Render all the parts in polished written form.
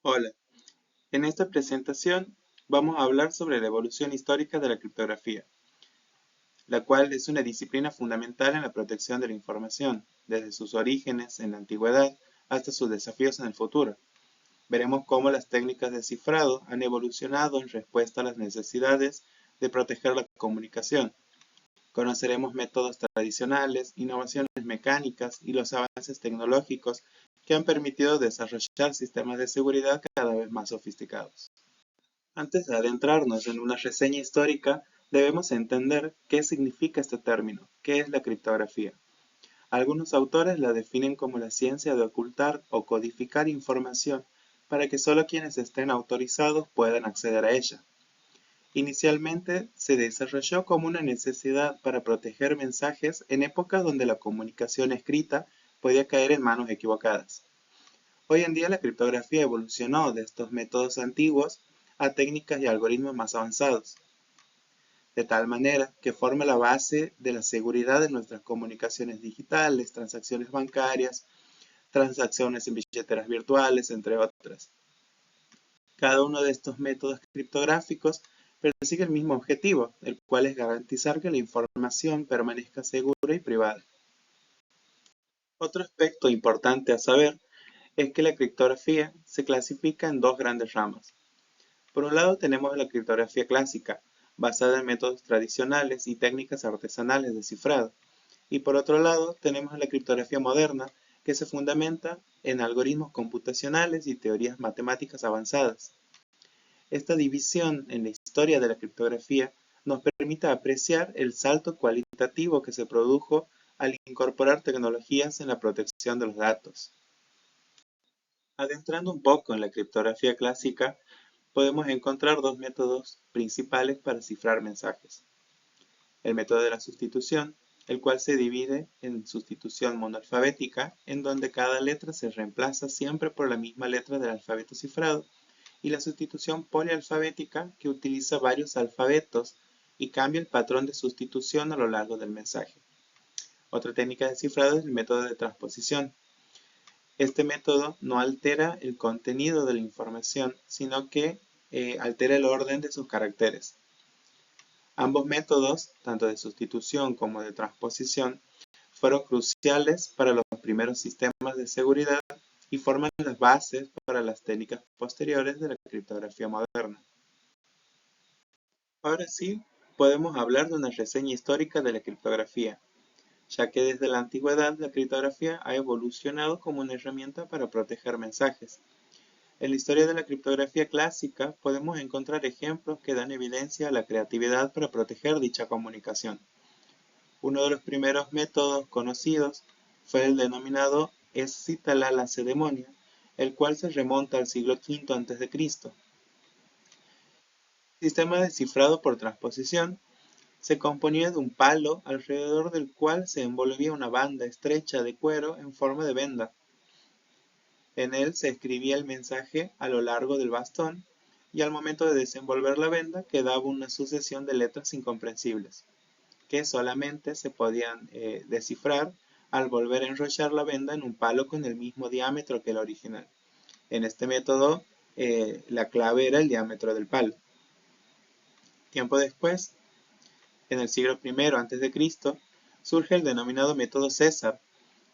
Hola, en esta presentación vamos a hablar sobre la evolución histórica de la criptografía, la cual es una disciplina fundamental en la protección de la información, desde sus orígenes en la antigüedad hasta sus desafíos en el futuro. Veremos cómo las técnicas de cifrado han evolucionado en respuesta a las necesidades de proteger la comunicación. Conoceremos métodos tradicionales, innovaciones mecánicas y los avances tecnológicos que han permitido desarrollar sistemas de seguridad cada vez más sofisticados. Antes de adentrarnos en una reseña histórica, debemos entender qué significa este término, qué es la criptografía. Algunos autores la definen como la ciencia de ocultar o codificar información para que solo quienes estén autorizados puedan acceder a ella. Inicialmente se desarrolló como una necesidad para proteger mensajes en épocas donde la comunicación escrita podía caer en manos equivocadas. Hoy en día la criptografía evolucionó de estos métodos antiguos a técnicas y algoritmos más avanzados, de tal manera que forma la base de la seguridad de nuestras comunicaciones digitales, transacciones bancarias, transacciones en billeteras virtuales, entre otras. Cada uno de estos métodos criptográficos persigue el mismo objetivo, el cual es garantizar que la información permanezca segura y privada. Otro aspecto importante a saber es que la criptografía se clasifica en dos grandes ramas. Por un lado tenemos la criptografía clásica, basada en métodos tradicionales y técnicas artesanales de cifrado. Y por otro lado tenemos la criptografía moderna, que se fundamenta en algoritmos computacionales y teorías matemáticas avanzadas. Esta división en la historia de la criptografía nos permite apreciar el salto cualitativo que se produjo al incorporar tecnologías en la protección de los datos. Adentrando un poco en la criptografía clásica, podemos encontrar dos métodos principales para cifrar mensajes. El método de la sustitución, el cual se divide en sustitución monoalfabética, en donde cada letra se reemplaza siempre por la misma letra del alfabeto cifrado, y la sustitución polialfabética, que utiliza varios alfabetos y cambia el patrón de sustitución a lo largo del mensaje. Otra técnica de cifrado es el método de transposición. Este método no altera el contenido de la información, sino que altera el orden de sus caracteres. Ambos métodos, tanto de sustitución como de transposición, fueron cruciales para los primeros sistemas de seguridad y forman las bases para las técnicas posteriores de la criptografía moderna. Ahora sí, podemos hablar de una reseña histórica de la criptografía, ya que desde la antigüedad la criptografía ha evolucionado como una herramienta para proteger mensajes. En la historia de la criptografía clásica podemos encontrar ejemplos que dan evidencia a la creatividad para proteger dicha comunicación. Uno de los primeros métodos conocidos fue el denominado escitalalacedemonia, el cual se remonta al siglo V a.C. El sistema de cifrado por transposición se componía de un palo alrededor del cual se envolvía una banda estrecha de cuero en forma de venda. En él se escribía el mensaje a lo largo del bastón y al momento de desenvolver la venda quedaba una sucesión de letras incomprensibles, que solamente se podían descifrar al volver a enrollar la venda en un palo con el mismo diámetro que el original. En este método, la clave era el diámetro del palo. Tiempo después, en el siglo I a.C., surge el denominado método César,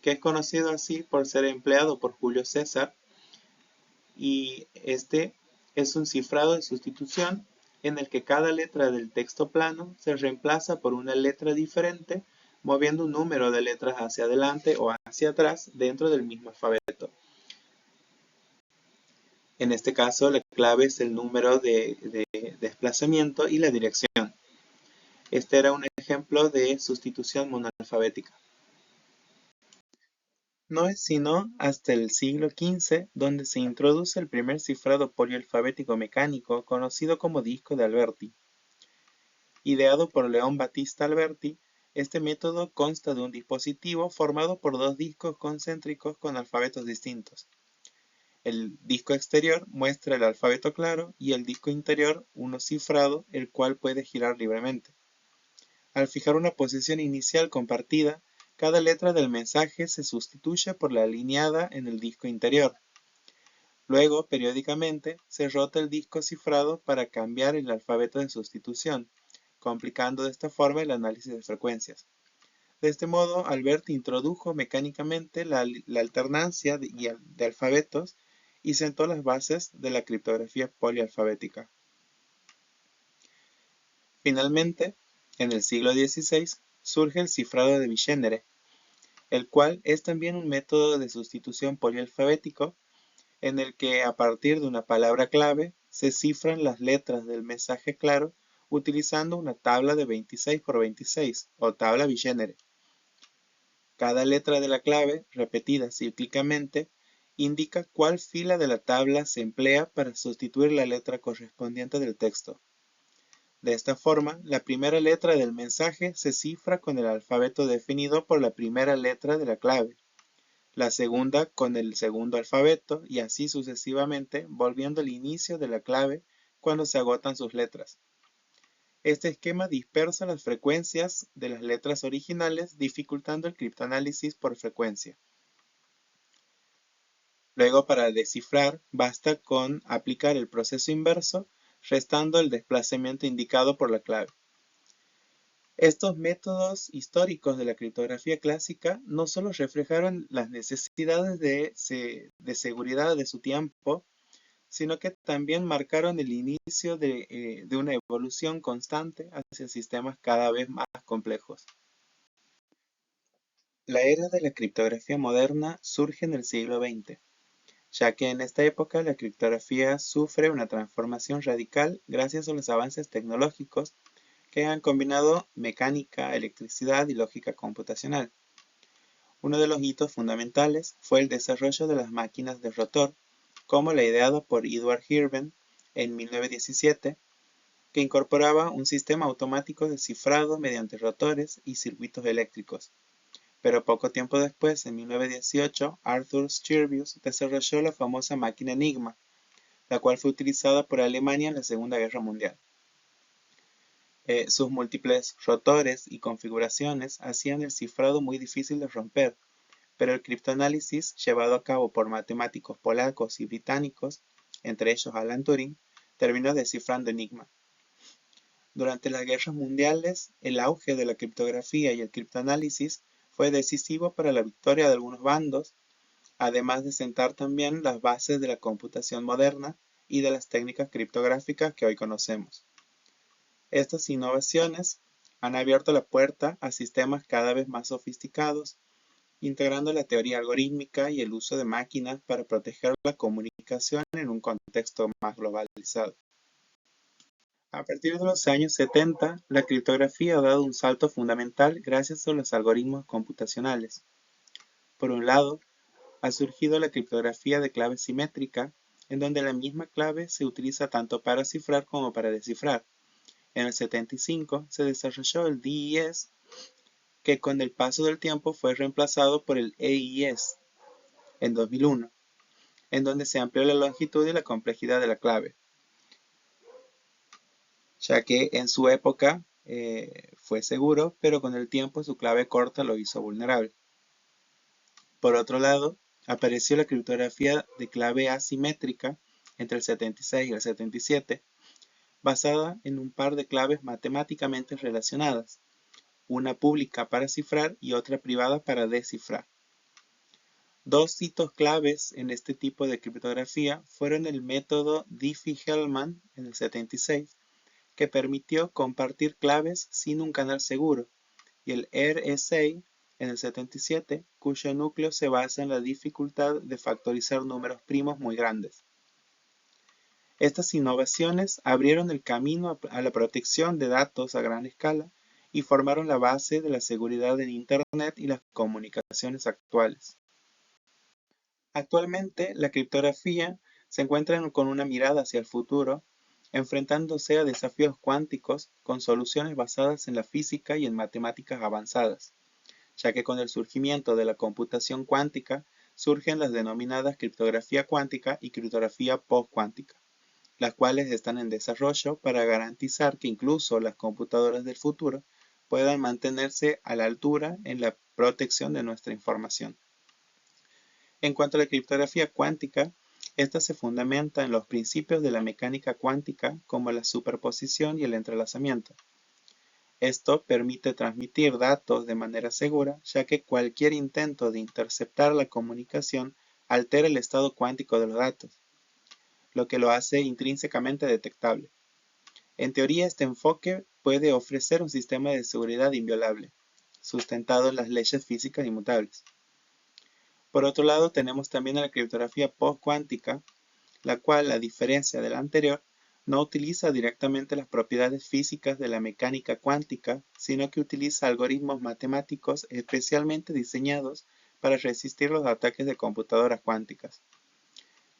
que es conocido así por ser empleado por Julio César, y este es un cifrado de sustitución en el que cada letra del texto plano se reemplaza por una letra diferente, moviendo un número de letras hacia adelante o hacia atrás dentro del mismo alfabeto. En este caso, la clave es el número de desplazamiento y la dirección. Este era un ejemplo de sustitución monoalfabética. No es sino hasta el siglo XV donde se introduce el primer cifrado polialfabético mecánico conocido como disco de Alberti. Ideado por León Battista Alberti, este método consta de un dispositivo formado por dos discos concéntricos con alfabetos distintos. El disco exterior muestra el alfabeto claro y el disco interior uno cifrado, el cual puede girar libremente. Al fijar una posición inicial compartida, cada letra del mensaje se sustituye por la alineada en el disco interior. Luego, periódicamente, se rota el disco cifrado para cambiar el alfabeto de sustitución, complicando de esta forma el análisis de frecuencias. De este modo, Albert introdujo mecánicamente la alternancia de alfabetos y sentó las bases de la criptografía polialfabética. Finalmente, en el siglo XVI, surge el cifrado de bigénere, el cual es también un método de sustitución polialfabético en el que a partir de una palabra clave se cifran las letras del mensaje claro utilizando una tabla de 26 por 26 o tabla bigénere. Cada letra de la clave, repetida cíclicamente, indica cuál fila de la tabla se emplea para sustituir la letra correspondiente del texto. De esta forma, la primera letra del mensaje se cifra con el alfabeto definido por la primera letra de la clave, la segunda con el segundo alfabeto y así sucesivamente, volviendo al inicio de la clave cuando se agotan sus letras. Este esquema dispersa las frecuencias de las letras originales, dificultando el criptoanálisis por frecuencia. Luego, para descifrar, basta con aplicar el proceso inverso, restando el desplazamiento indicado por la clave. Estos métodos históricos de la criptografía clásica no solo reflejaron las necesidades de seguridad de su tiempo, sino que también marcaron el inicio de una evolución constante hacia sistemas cada vez más complejos. La era de la criptografía moderna surge en el siglo XX, ya que en esta época la criptografía sufre una transformación radical gracias a los avances tecnológicos que han combinado mecánica, electricidad y lógica computacional. Uno de los hitos fundamentales fue el desarrollo de las máquinas de rotor, como la ideada por Edward Hirben en 1917, que incorporaba un sistema automático de cifrado mediante rotores y circuitos eléctricos. Pero poco tiempo después, en 1918, Arthur Scherbius desarrolló la famosa máquina Enigma, la cual fue utilizada por Alemania en la Segunda Guerra Mundial. Sus múltiples rotores y configuraciones hacían el cifrado muy difícil de romper, pero el criptoanálisis llevado a cabo por matemáticos polacos y británicos, entre ellos Alan Turing, terminó descifrando Enigma. Durante las guerras mundiales, el auge de la criptografía y el criptoanálisis fue decisivo para la victoria de algunos bandos, además de sentar también las bases de la computación moderna y de las técnicas criptográficas que hoy conocemos. Estas innovaciones han abierto la puerta a sistemas cada vez más sofisticados, integrando la teoría algorítmica y el uso de máquinas para proteger la comunicación en un contexto más globalizado. A partir de los años 70, la criptografía ha dado un salto fundamental gracias a los algoritmos computacionales. Por un lado, ha surgido la criptografía de clave simétrica, en donde la misma clave se utiliza tanto para cifrar como para descifrar. En el 75 se desarrolló el DES, que con el paso del tiempo fue reemplazado por el AES en 2001, en donde se amplió la longitud y la complejidad de la clave, ya que en su época fue seguro, pero con el tiempo su clave corta lo hizo vulnerable. Por otro lado, apareció la criptografía de clave asimétrica entre el 76 y el 77, basada en un par de claves matemáticamente relacionadas, una pública para cifrar y otra privada para descifrar. Dos hitos claves en este tipo de criptografía fueron el método Diffie-Hellman en el 76, que permitió compartir claves sin un canal seguro, y el RSA en el 77, cuyo núcleo se basa en la dificultad de factorizar números primos muy grandes. Estas innovaciones abrieron el camino a la protección de datos a gran escala y formaron la base de la seguridad en Internet y las comunicaciones actuales. Actualmente, la criptografía se encuentra con una mirada hacia el futuro, enfrentándose a desafíos cuánticos con soluciones basadas en la física y en matemáticas avanzadas, ya que con el surgimiento de la computación cuántica surgen las denominadas criptografía cuántica y criptografía postcuántica, las cuales están en desarrollo para garantizar que incluso las computadoras del futuro puedan mantenerse a la altura en la protección de nuestra información. En cuanto a la criptografía cuántica, Esta se fundamenta en los principios de la mecánica cuántica como la superposición y el entrelazamiento. Esto permite transmitir datos de manera segura, ya que cualquier intento de interceptar la comunicación altera el estado cuántico de los datos, lo que lo hace intrínsecamente detectable. En teoría, este enfoque puede ofrecer un sistema de seguridad inviolable, sustentado en las leyes físicas inmutables. Por otro lado, tenemos también la criptografía post-cuántica, la cual, a diferencia de la anterior, no utiliza directamente las propiedades físicas de la mecánica cuántica, sino que utiliza algoritmos matemáticos especialmente diseñados para resistir los ataques de computadoras cuánticas.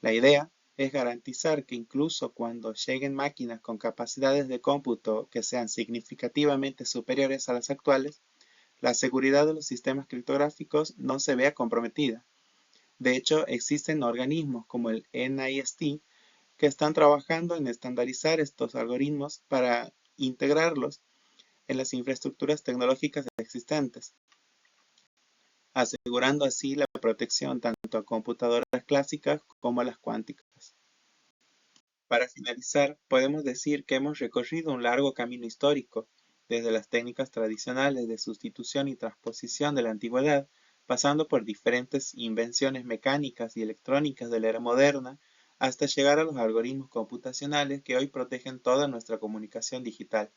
La idea es garantizar que incluso cuando lleguen máquinas con capacidades de cómputo que sean significativamente superiores a las actuales, la seguridad de los sistemas criptográficos no se vea comprometida. De hecho, existen organismos como el NIST que están trabajando en estandarizar estos algoritmos para integrarlos en las infraestructuras tecnológicas existentes, asegurando así la protección tanto a computadoras clásicas como a las cuánticas. Para finalizar, podemos decir que hemos recorrido un largo camino histórico, desde las técnicas tradicionales de sustitución y transposición de la antigüedad, pasando por diferentes invenciones mecánicas y electrónicas de la era moderna, hasta llegar a los algoritmos computacionales que hoy protegen toda nuestra comunicación digital.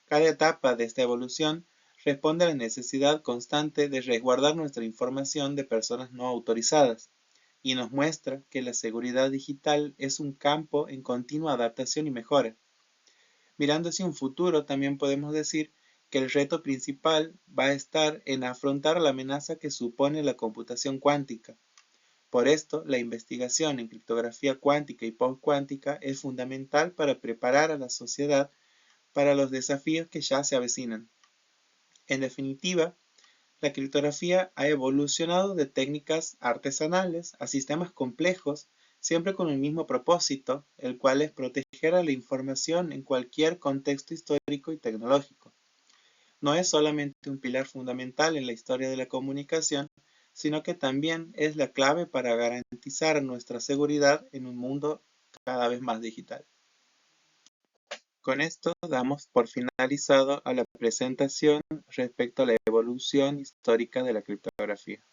Cada etapa de esta evolución responde a la necesidad constante de resguardar nuestra información de personas no autorizadas, y nos muestra que la seguridad digital es un campo en continua adaptación y mejora. Mirando hacia un futuro, también podemos decir que el reto principal va a estar en afrontar la amenaza que supone la computación cuántica. Por esto, la investigación en criptografía cuántica y postcuántica es fundamental para preparar a la sociedad para los desafíos que ya se avecinan. En definitiva, la criptografía ha evolucionado de técnicas artesanales a sistemas complejos, siempre con el mismo propósito, el cual es proteger a la información en cualquier contexto histórico y tecnológico. No es solamente un pilar fundamental en la historia de la comunicación, sino que también es la clave para garantizar nuestra seguridad en un mundo cada vez más digital. Con esto damos por finalizado a la presentación respecto a la evolución histórica de la criptografía.